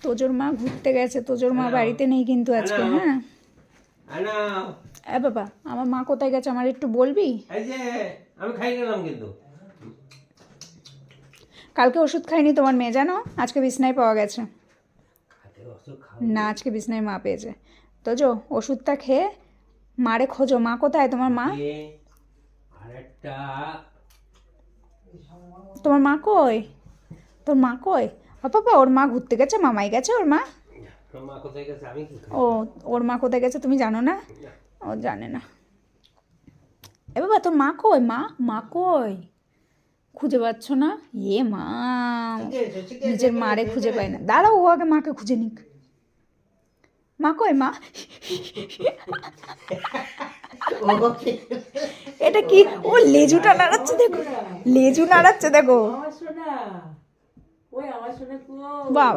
তোজোর মা ঘুরতে গেছে, তোজোর মা বাড়িতে নেই কিন্তু আজকে। হ্যাঁ এ বাবা, আমার মা কোথায় গেছে আমার একটু বলবি? আমি খাই গেলাম কিন্তু কালকে ওষুধ খাইনি তোমার মেয়ে, জানো? আজকে বিছনায় পাওয়া গেছে। না, আজকে বিছনায় মা পেয়েছে। তোজো ওষুধটা খেয়ে মারে খোঁজো। মা কোথায় তোমার মা? আরেকটা তোমার মা কই? তোর মা কই? বাবা, ওর মা ঘুরতে গেছে, মামাই গেছে ওর মা। মা কোথায় গেছে আমি কি ও, ওর মা কোথায় গেছে তুমি জানো না? ও জানে না। এ বাবা, তোর মা কই? মা কই? খুঁজে পাচ্ছ না? এ মা, নিজের মারে খুঁজে পায় না। দাঁড়াও, ও আগে মাকে খুঁজে নিক। মা কই মা? এটা কি? ও লেজুটা নাড়াচ্ছে দেখো, লেজু নাড়াচ্ছে দেখো। বাবা